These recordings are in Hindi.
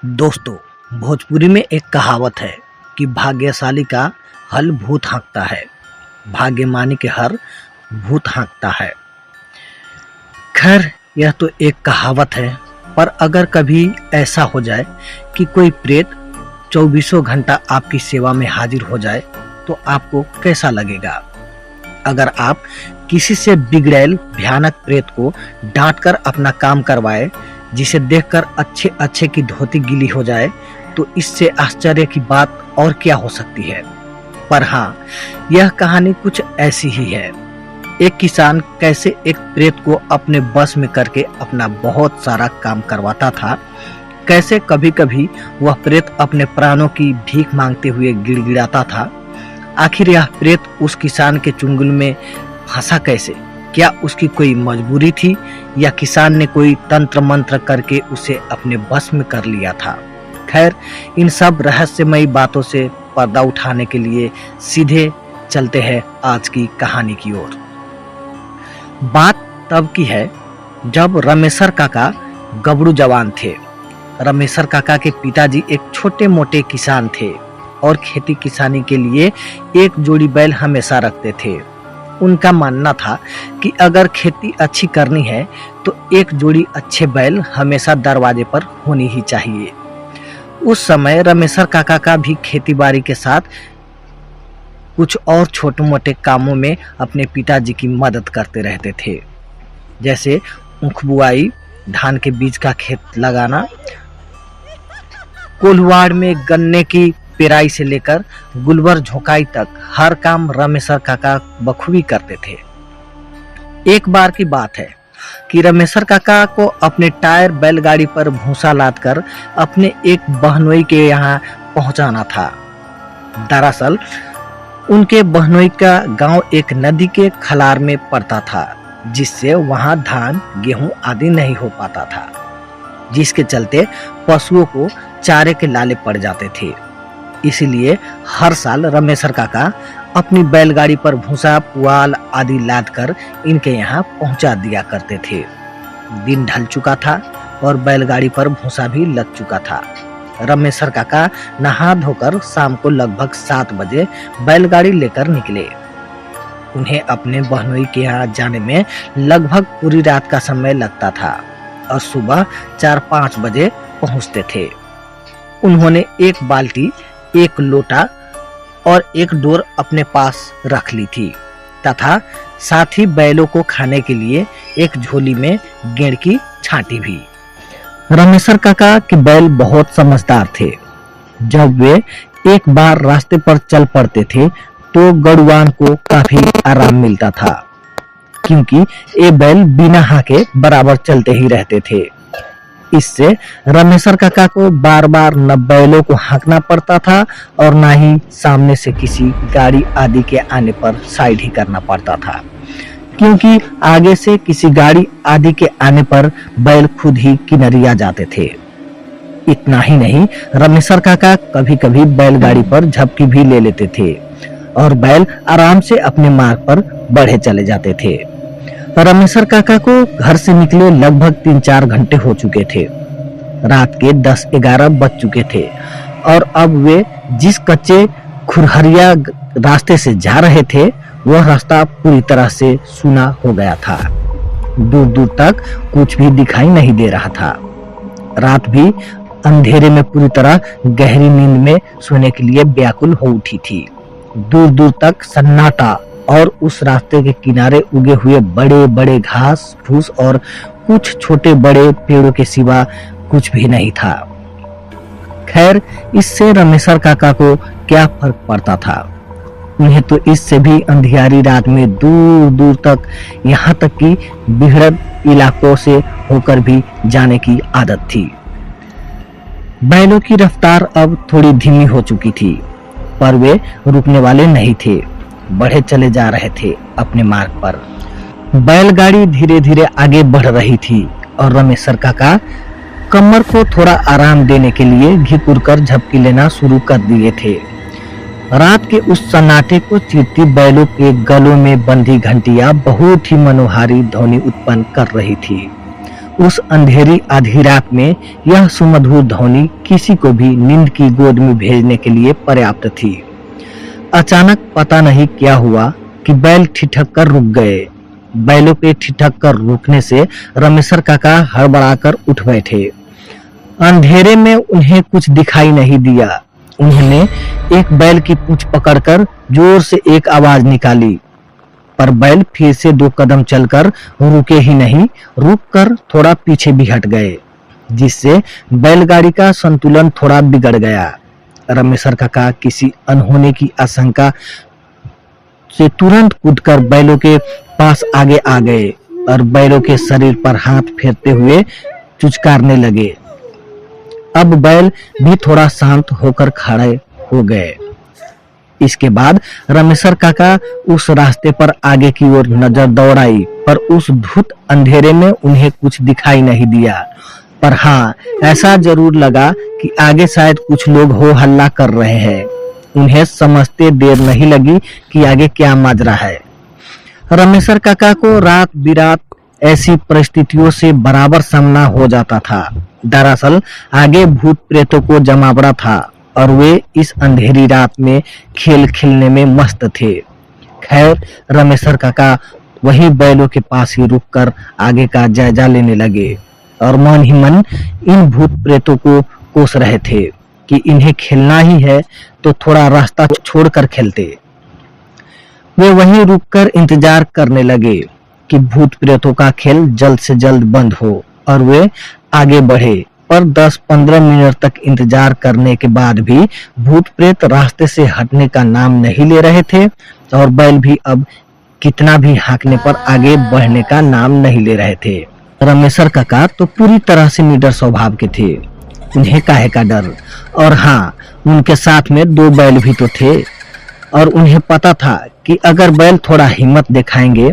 दोस्तों, भोजपुरी में एक कहावत है कि भाग्यशाली का हल भूत हाँकता है, भाग्यमानी के हर भूत हाँकता है। खैर, यह तो एक कहावत है, पर अगर कभी ऐसा हो जाए कि कोई प्रेत 24 घंटा आपकी सेवा में हाजिर हो जाए तो आपको कैसा लगेगा? अगर आप किसी से बिगड़ैल भयानक प्रेत को डांटकर अपना काम करवाए, जिसे देखकर अच्छे अच्छे की धोती गीली हो जाए, तो इससे आश्चर्य की बात और क्या हो सकती है। पर हाँ, यह कहानी कुछ ऐसी ही है। एक किसान कैसे एक प्रेत को अपने बस में करके अपना बहुत सारा काम करवाता था, कैसे कभी कभी वह प्रेत अपने प्राणों की भीख मांगते हुए गिड़गिड़ाता था। आखिर यह प्रेत उस किसान के चुंगल में फंसा कैसे? क्या उसकी कोई मजबूरी थी या किसान ने कोई तंत्र मंत्र करके उसे अपने बस में कर लिया था? खैर, इन सब रहस्यमयी बातों से पर्दा उठाने के लिए सीधे चलते हैं आज की कहानी की ओर। बात तब की है जब रमेशर काका गबड़ू जवान थे। रमेशर काका के पिताजी एक छोटे मोटे किसान थे और खेती किसानी के लिए एक जोड़ी बैल हमेशा रखते थे। उनका मानना था कि अगर खेती अच्छी करनी है तो एक जोड़ी अच्छे बैल हमेशा दरवाजे पर होनी ही चाहिए। उस समय रमेशर काका का भी खेतीबाड़ी के साथ कुछ और छोटे मोटे कामों में अपने पिताजी की मदद करते रहते थे, जैसे ऊख बुआई, धान के बीज का खेत लगाना, कोल्हुआड़ में गन्ने की पेराई से लेकर गुलबर झोंकाई तक हर काम रमेशर काका बखूबी करते थे। एक बार की बात है कि रमेशर काका को अपने टायर बैलगाड़ी पर भूसा लादकर अपने एक बहनोई के यहाँ पहुंचाना था। दरअसल उनके बहनोई का गांव एक नदी के खलार में पड़ता था, जिससे वहां धान, गेहूं आदि नहीं हो पाता था, जिसके चलते पशुओं को चारे के लाले पड़ जाते थे। इसलिए हर साल रमेशर काका अपनी बैलगाड़ी पर भूसा, पुआल आदि लादकर इनके यहाँ पहुंचा दिया करते थे। दिन ढल चुका था और बैलगाड़ी पर भूसा भी लग चुका था। रमेशर काका नहा धोकर शाम को लगभग 7 बजे बैलगाड़ी लेकर निकले। उन्हें अपने बहनोई के यहाँ जाने में लगभग पूरी रात का समय लगता था और सुबह 4-5 बजे पहुँचते थे। उन्होंने एक बाल्टी, एक लोटा और एक डोर अपने पास रख ली थी तथा साथ ही बैलों को खाने के लिए एक झोली में गेड़ की छांटी भी। रमेशर काका के बैल बहुत समझदार थे। जब वे एक बार रास्ते पर चल पड़ते थे तो गड़ुआन को काफी आराम मिलता था, क्योंकि ये बैल बिना हाके बराबर चलते ही रहते थे। इससे रमेशर काका को बार बार न बैलों को हाँकना पड़ता था और न ही सामने से किसी गाड़ी आदि के आने पर साइड ही करना पड़ता था, क्योंकि आगे से किसी गाड़ी आदि के आने पर बैल खुद ही किनरिया जाते थे। इतना ही नहीं, रमेशर काका कभी कभी बैलगाड़ी पर झपकी भी ले लेते थे और बैल आराम से अपने मार्ग पर बढ़े चले जाते थे। रमेशर काका को घर से निकले लगभग 3-4 घंटे हो चुके थे। रात के 10-11 बज चुके थे और अब वे जिस कच्चे खुरहरिया रास्ते से जा रहे थे वह रास्ता पूरी तरह से सूना हो गया था। दूर दूर तक कुछ भी दिखाई नहीं दे रहा था। रात भी अंधेरे में पूरी तरह गहरी नींद में सोने के लिए व्याकुल हो उठी थी। दूर दूर तक सन्नाटा और उस रास्ते के किनारे उगे हुए बड़े बड़े घास फूस और कुछ छोटे बड़े पेड़ों के सिवा कुछ भी नहीं था। खैर, इससे रमेशर काका को क्या फर्क पड़ता था? उन्हें तो इससे भी अंधियारी रात में दूर दूर तक, यहाँ तक कि बिहड़ इलाकों से होकर भी जाने की आदत थी। बैलों की रफ्तार अब थोड़ी धीमी हो चुकी थी, पर वे रुकने वाले नहीं थे, बढ़े चले जा रहे थे अपने मार्ग पर। बैलगाड़ी धीरे धीरे आगे बढ़ रही थी और रमेशर काका कमर को थोड़ा आराम देने के लिए घिकुर कर झपकी लेना शुरू कर दिए थे। रात के उस सन्नाटे को चीरती बैलों के गलों में बंधी घंटियां बहुत ही मनोहारी ध्वनि उत्पन्न कर रही थी। उस अंधेरी आधी रात में यह सुमधुर ध्वनि किसी को भी नींद की गोद में भेजने के लिए पर्याप्त थी। अचानक पता नहीं क्या हुआ कि बैल ठिठक कर रुक गए। बैलों के ठिठक कर रुकने से रमेशर काका हड़बड़ाकर उठ बैठे। अंधेरे में उन्हें कुछ दिखाई नहीं दिया। उन्होंने एक बैल की पूंछ पकड़कर जोर से एक आवाज निकाली, पर बैल फिर से 2 कदम चलकर रुके ही नहीं, रुककर थोड़ा पीछे भी हट गए, जिससे बैलगाड़ी का संतुलन थोड़ा बिगड़ गया। रमेशर काका किसी अनहोनी की आशंका से तुरंत कूदकर बैलों के पास आगे आ गए और बैलों के शरीर पर हाथ फेरते हुए चुचकारने लगे। अब बैल भी थोड़ा शांत होकर खड़े हो गए। इसके बाद रमेशर काका उस रास्ते पर आगे की ओर नजर दौड़ाई, पर उस धुत अंधेरे में उन्हें कुछ दिखाई नहीं दिया। पर हाँ, ऐसा जरूर लगा कि आगे शायद कुछ लोग हो हल्ला कर रहे हैं। उन्हें समझते देर नहीं लगी कि आगे क्या माजरा है। रमेशर काका को रात बिरात ऐसी परिस्थितियों से बराबर सामना हो जाता था। दरअसल आगे भूत प्रेतों को जमावड़ा था और वे इस अंधेरी रात में खेल खेलने में मस्त थे। खैर, रमेशर काका वही बैलों के पास ही रुककर आगे का जायजा लेने लगे और मन ही मन इन भूत प्रेतों को कोस रहे थे कि इन्हें खेलना ही है तो थोड़ा रास्ता छोड़कर खेलते। वे वहीं रुककर इंतजार करने लगे कि भूत प्रेतों का खेल जल्द से जल्द बंद हो और वे आगे बढ़े। पर 10-15 मिनट तक इंतजार करने के बाद भी भूत प्रेत रास्ते से हटने का नाम नहीं ले रहे थे और बैल भी अब कितना भी हाँकने पर आगे बढ़ने का नाम नहीं ले रहे थे। रमेशर काका तो पूरी तरह से निडर स्वभाव के थे। उन्हें काहे का डर। और हाँ, उनके साथ में 2 बैल भी तो थे और उन्हें पता था कि अगर बैल थोड़ा हिम्मत दिखाएंगे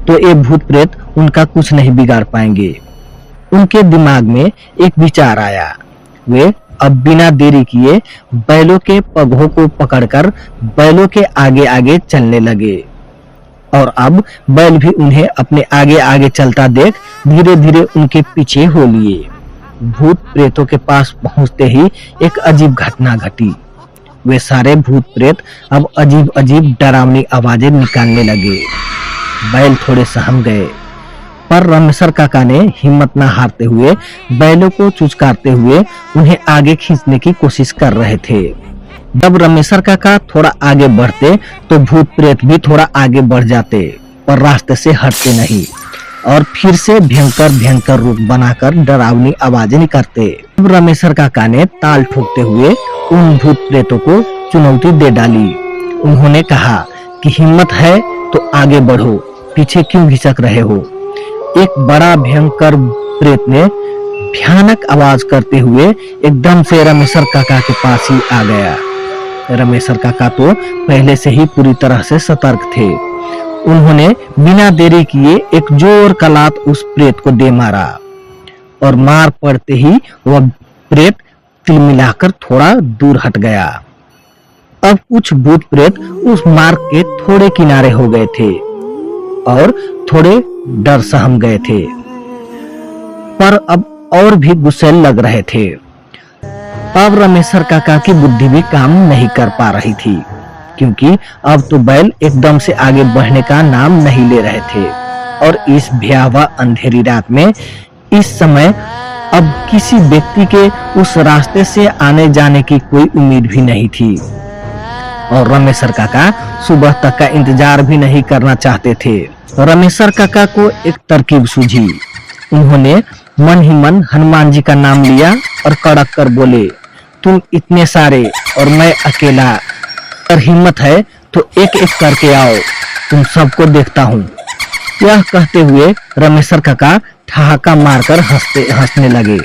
तो ये भूत प्रेत उनका कुछ नहीं बिगाड़ पाएंगे। उनके दिमाग में एक विचार आया। वे अब बिना देरी किए बैलों के पगों को पकड़कर बैलों के आगे आगे चलने लगे और अब बैल भी उन्हें अपने आगे आगे चलता देख धीरे धीरे उनके पीछे हो लिए। भूत प्रेतों के पास पहुंचते ही एक अजीब घटना घटी। वे सारे भूत प्रेत अब अजीब अजीब डरावनी आवाजें निकालने लगे। बैल थोड़े सहम गए, पर रमेशर काका ने हिम्मत न हारते हुए बैलों को चुचकारते हुए उन्हें आगे खींचने की कोशिश कर रहे थे। जब रमेशर काका थोड़ा आगे बढ़ते तो भूत प्रेत भी थोड़ा आगे बढ़ जाते, पर रास्ते से हटते नहीं और फिर से भयंकर भयंकर रूप बनाकर डरावनी आवाजें निकालते। अब रमेशर काका ने ताल ठोकते हुए उन भूत प्रेतों को चुनौती दे डाली। उन्होंने कहा कि हिम्मत है तो आगे बढ़ो, पीछे क्यों घिसक रहे हो। एक बड़ा भयंकर प्रेत ने भयानक आवाज करते हुए एकदम से रमेशर काका के पास ही आ गया। रमेशर काका तो पहले से ही पूरी तरह से सतर्क थे। उन्होंने बिना देरी किए एक जोर का लात उस प्रेत को दे मारा और मार पड़ते ही वह प्रेत तिलमिलाकर थोड़ा दूर हट गया। अब कुछ भूत प्रेत उस मार्ग के थोड़े किनारे हो गए थे और थोड़े डर सहम गए थे, पर अब और भी गुस्से लग रहे थे। अब रमेशर काका की बुद्धि भी काम नहीं कर पा रही थी, क्योंकि अब तो बैल एकदम से आगे बढ़ने का नाम नहीं ले रहे थे और इस भयावह अंधेरी रात में इस समय अब किसी व्यक्ति के उस रास्ते से आने जाने की कोई उम्मीद भी नहीं थी। और रमेशर काका सुबह तक का इंतजार भी नहीं करना चाहते थे। रमेशर काका को एक तरकीब सूझी। उन्होंने मन ही मन हनुमान जी का नाम लिया और कड़क कर बोले, तुम इतने सारे और मैं अकेला, अगर हिम्मत है तो एक एक करके आओ, तुम सबको देखता हूँ। यह कहते हुए रमेशर काका ठहाका मारकर हंसने लगे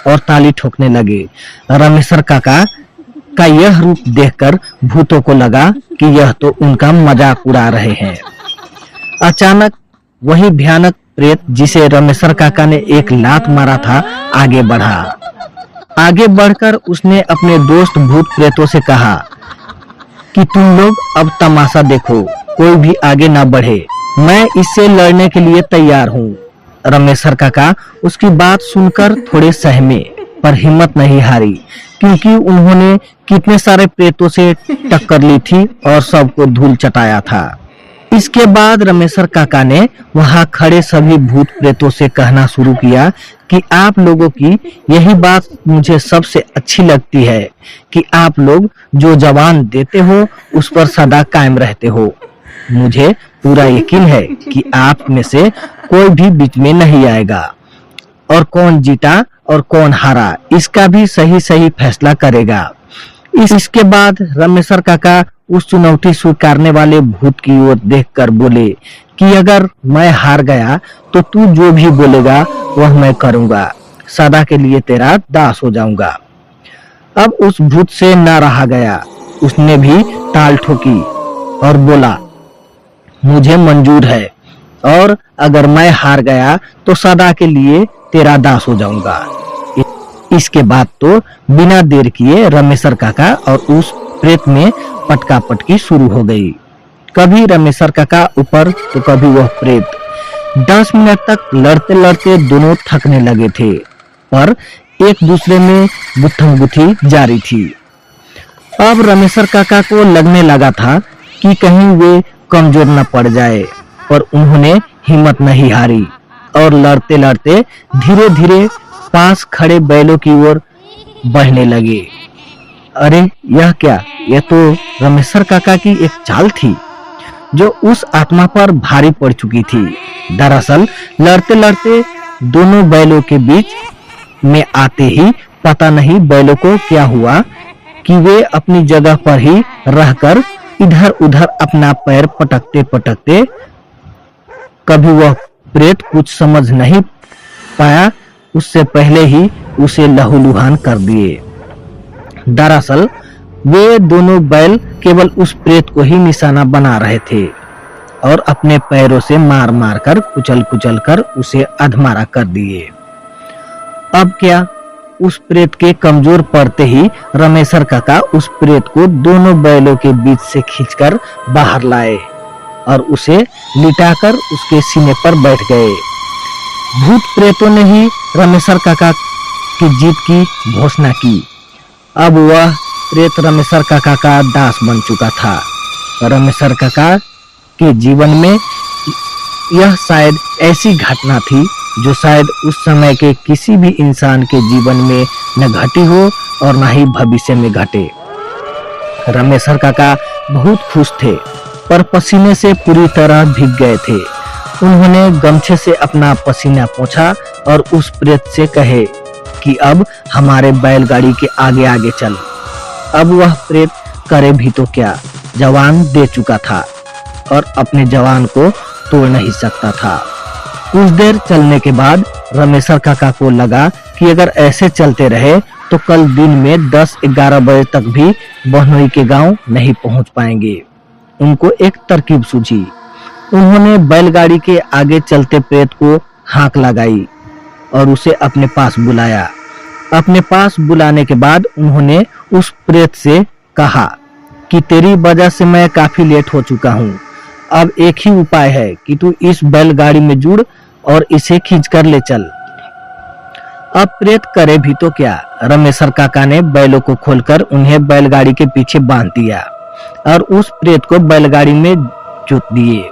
और ताली ठोकने लगे। रमेशर काका का यह रूप देखकर भूतों को लगा कि यह तो उनका मजाक उड़ा रहे हैं। अचानक वही भयानक प्रेत जिसे रमेशर काका ने एक लात मारा था आगे बढ़ा। आगे बढ़कर उसने अपने दोस्त भूत प्रेतों से कहा कि तुम लोग अब तमाशा देखो, कोई भी आगे ना बढ़े, मैं इससे लड़ने के लिए तैयार हूँ। रमेशर काका उसकी बात सुनकर थोड़े सहमे, पर हिम्मत नहीं हारी, क्योंकि उन्होंने कितने सारे प्रेतों से टक्कर ली थी और सबको धूल चटाया था। इसके बाद रमेशर काका ने वहां खड़े सभी भूत प्रेतों से कहना शुरू किया कि आप लोगों की यही बात मुझे सबसे अच्छी लगती है कि आप लोग जो जवान देते हो उस पर सदा कायम रहते हो। मुझे पूरा यकीन है कि आप में से कोई भी बीच में नहीं आएगा और कौन जीता और कौन हारा इसका भी सही सही फैसला करेगा। इसके बाद रमेशर काका उस चुनौती स्वीकारने वाले भूत की ओर देखकर बोले कि अगर मैं हार गया तो तू जो भी बोलेगा वह मैं करूंगा, सदा के लिए तेरा दास हो जाऊंगा। अब उस भूत से न रहा गया, उसने भी ताल ठोकी और बोला मुझे मंजूर है, और अगर मैं हार गया तो सदा के लिए तेरा दास हो जाऊंगा। इसके बाद तो बिना देर किए रमेशर काका और उस प्रेत में पटका पटकी शुरू हो गई। कभी रमेशर काका ऊपर तो कभी वह प्रेत। 10 मिनट तक लड़ते लड़ते दोनों थकने लगे थे, पर एक दूसरे में गुत्थम गुत्थी जारी थी। अब रमेशर काका को लगने लगा था कि कहीं वे कमजोर न पड़ जाए, पर उन्होंने हिम्मत नहीं हारी और लड़ते लड़ते धीरे धीरे पास खड़े बैलों की ओर बढ़ने लगे। अरे यह क्या, यह तो रमेशर काका की एक चाल थी जो उस आत्मा पर भारी पड़ चुकी थी। दरअसल लड़ते लड़ते दोनों बैलों के बीच में आते ही पता नहीं बैलों को क्या हुआ कि वे अपनी जगह पर ही रहकर इधर उधर अपना पैर पटकते पटकते, कभी वह प्रेत कुछ समझ नहीं पाया उससे पहले ही उसे लहूलुहान कर दिए। दरअसल वे दोनों बैल केवल उस प्रेत को ही निशाना बना रहे थे और अपने पैरों से मार मार कर कुचल कुचल कर उसे अधमरा कर दिए। अब क्या, उस प्रेत के कमजोर पड़ते ही रमेशर काका उस प्रेत को दोनों बैलों के बीच से खींचकर बाहर लाए और उसे लिटाकर उसके सीने पर बैठ गए। भूत प्रेतों ने ही रमेशर काका की जीत की घोषणा की। अब वह प्रेत रमेशर काका का दास बन चुका था। रमेशर काका के जीवन में यह शायद ऐसी घटना थी जो शायद उस समय के किसी भी इंसान के जीवन में न घटी हो और न ही भविष्य में घटे। रमेशर काका बहुत खुश थे, पर पसीने से पूरी तरह भीग गए थे। उन्होंने गमछे से अपना पसीना पोंछा और उस प्रेत से कहे कि अब हमारे बैलगाड़ी के आगे आगे चल। अब वह प्रेत करे भी तो क्या, जवान दे चुका था और अपने जवान को तोड़ नहीं सकता था। कुछ देर चलने के बाद रमेशर काका को लगा कि अगर ऐसे चलते रहे तो कल दिन में 10-11 बजे तक भी बहनोई के गांव नहीं पहुंच पाएंगे। उनको एक तरकीब सूझी। उन्होंने बैलगाड़ी के आगे चलते प्रेत को हाँक लगाई और उसे अपने पास बुलाया। अपने पास बुलाने के बाद उन्होंने उस प्रेत से कहा कि तेरी वजह से मैं काफी लेट हो चुका हूँ। अब एक ही उपाय है कि तू इस बैलगाड़ी में जुड़ और इसे खींच कर ले चल। अब प्रेत करे भी तो क्या, रमेशर काका ने बैलों को खोलकर उन्हें बैलगाड़ी के पीछे बांध दिया और उस प्रेत को बैलगाड़ी में जोत दिए।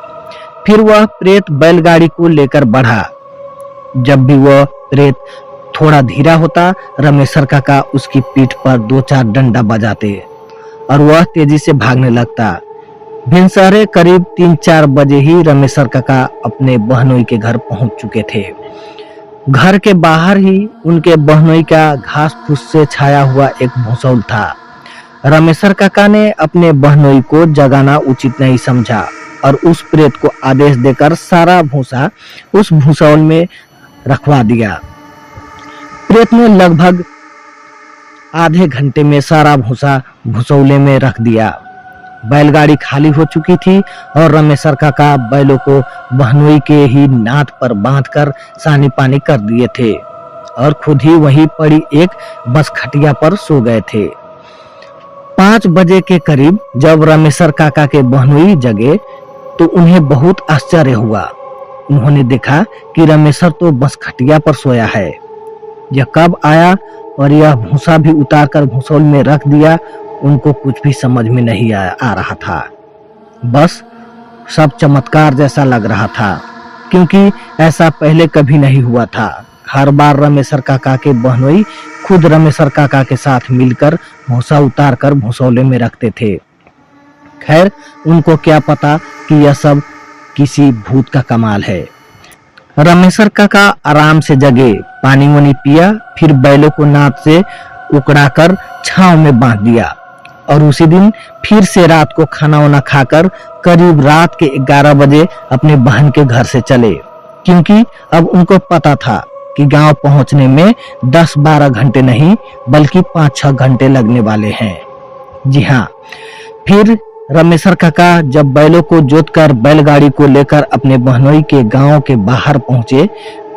फिर वह प्रेत बैलगाड़ी को लेकर बढ़ा। जब भी वह प्रेत थोड़ा धीरा होता, रमेशर काका उसकी पीठ पर 2-4 डंडा बजाते और वह तेजी से भागने लगता। भिनसरे करीब 3-4 बजे ही रमेशर काका अपने बहनोई के घर पहुंच चुके थे। घर के बाहर ही उनके बहनोई का घास फूस से छाया हुआ एक भूसौल था। रमेशर काका ने अपने बहनोई को जगाना उचित नहीं समझा और उस प्रेत को आदेश देकर सारा भूसा उस भूसौल में रखवा दिया। प्रेत ने लगभग आधे घंटे में सारा भूसा भूसौले में रख दिया। बैलगाड़ी खाली हो चुकी थी और रमेशर काका बैलों को बहनोई के ही नाद पर बांधकर सानी पानी कर दिए थे और खुद ही वहीं पड़ी एक बस खटिया पर सो गए थे। 5 बजे के करीब जब रमेशर काका के बहनोई जगे तो उन्हें बहुत आश्चर्य हुआ। उन्होंने देखा कि रमेशर तो बस खटिया पर सोया है। यह कब आया और यह भूसा भी उतारकर भूसौल में रख दिया, उनको कुछ भी समझ में नहीं आ रहा था। बस सब चमत्कार जैसा लग रहा था, क्योंकि ऐसा पहले कभी नहीं हुआ था। हर बार रमेशर काका के बहनोई खुद रमेशर काका के साथ मिलकर भूसा उतारकर भूसौले में रखते थे। खैर, उनको क्या पता कि यह सब किसी भूत का कमाल है। रमेशर काका आराम से जगे, पानी वानी पिया, फिर बैलों को नाद से उकड़ाकर छांव में बांध दिया और उसी दिन फिर से रात को खाना वाना खाकर करीब रात के 11 बजे अपने बहन के घर से चले, क्योंकि अब उनको पता था कि गांव पहुंचने में 10-12 घंटे नहीं बल्कि 5-6 घंटे लगने वाले हैं। जी हाँ, फिर रमेशर काका जब बैलों को जोतकर बैलगाड़ी को लेकर अपने बहनोई के गांव के बाहर पहुंचे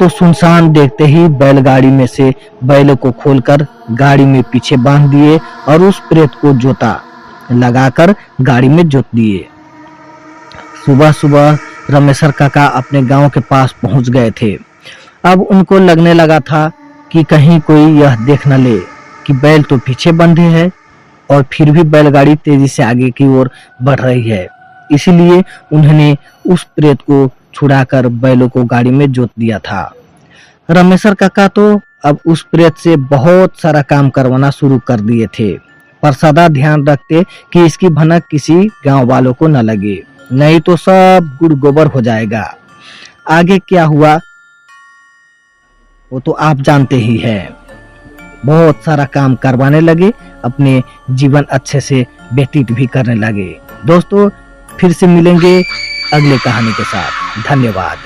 तो सुनसान देखते ही बैलगाड़ी में से बैलों को खोलकर गाड़ी में पीछे बांध दिए और उस प्रेत को जोता लगाकर गाड़ी में जोत दिए। सुबह सुबह रमेशर काका अपने गांव के पास पहुंच गए थे। अब उनको लगने लगा था कि कहीं कोई यह देख न ले कि बैल तो पीछे बंधे हैं और फिर भी बैलगाड़ी तेजी से आगे की ओर बढ़ रही है। इसीलिए उन्होंने उस प्रेत को छुड़ाकर बैलों को गाड़ी में जोत दिया था। रमेशर काका तो अब उस प्रेत से बहुत सारा काम करवाना शुरू कर दिए थे, पर सदा ध्यान रखते कि इसकी भनक किसी गांव वालों को न लगे, नहीं तो सब गुड़ गोबर हो जाएगा। आगे क्या हुआ वो तो आप जानते ही हैं। बहुत सारा काम करवाने लगे, अपने जीवन अच्छे से व्यतीत भी करने लगे। दोस्तों, फिर से मिलेंगे अगले कहानी के साथ। धन्यवाद।